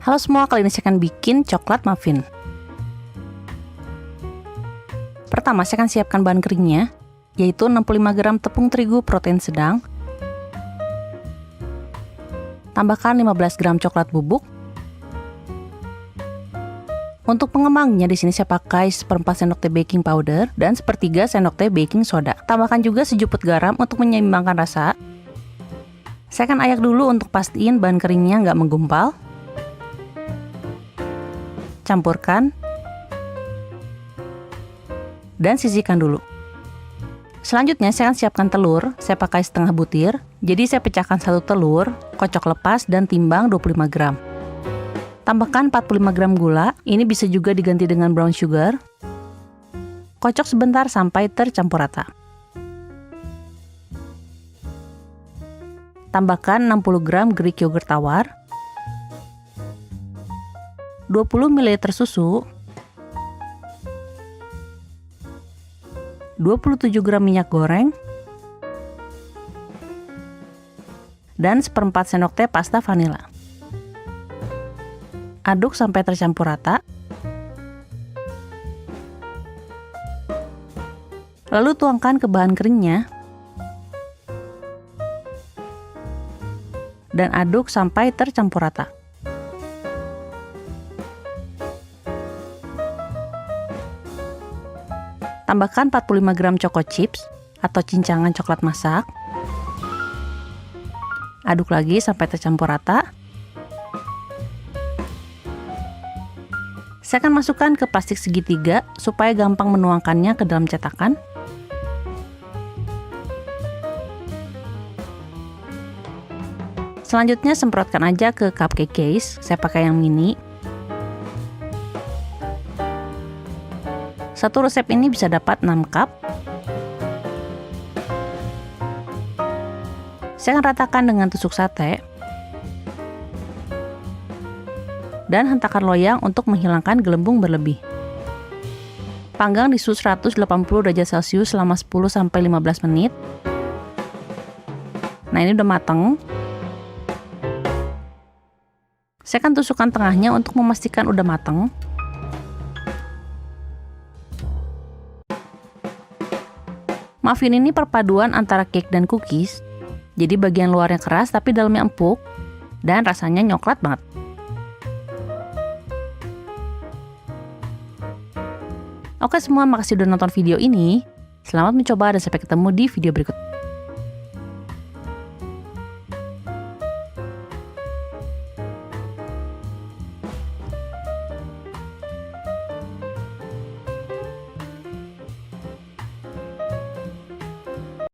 Halo semua, kali ini saya akan bikin coklat muffin. Pertama, saya akan siapkan bahan keringnya, yaitu 65 gram tepung terigu protein sedang. Tambahkan 15 gram coklat bubuk. Untuk pengembangnya di sini saya pakai 1/4 sendok teh baking powder dan 1/3 sendok teh baking soda. Tambahkan juga sejuput garam untuk menyeimbangkan rasa. Saya akan ayak dulu untuk pastiin bahan keringnya nggak menggumpal. Campurkan dan sisihkan dulu. Selanjutnya saya akan siapkan telur. Saya pakai setengah butir. Jadi saya pecahkan satu telur, kocok lepas dan timbang 25 gram. Tambahkan 45 gram gula. Ini bisa juga diganti dengan brown sugar. Kocok sebentar sampai tercampur rata. Tambahkan 60 gram Greek yogurt tawar, 20 ml susu, 27 gram minyak goreng, dan 1/4 sendok teh pasta vanila. Aduk sampai tercampur rata. Lalu tuangkan ke bahan keringnya. Dan aduk sampai tercampur rata. Tambahkan 45 gram choco chips atau cincangan coklat masak. Aduk lagi sampai tercampur rata. Saya akan masukkan ke plastik segitiga supaya gampang menuangkannya ke dalam cetakan. Selanjutnya semprotkan aja ke cupcake case. Saya pakai yang mini. Satu resep ini bisa dapat 6 cup. Saya akan ratakan dengan tusuk sate. Dan hentakan loyang untuk menghilangkan gelembung berlebih. Panggang di suhu 180 derajat Celcius selama 10-15 menit. Nah, ini udah mateng. Saya akan tusukkan tengahnya untuk memastikan udah mateng. Muffin ini perpaduan antara cake dan cookies. Jadi bagian luarnya keras tapi dalamnya empuk dan rasanya nyoklat banget. Oke semua, makasih udah nonton video ini. Selamat mencoba dan sampai ketemu di video berikutnya.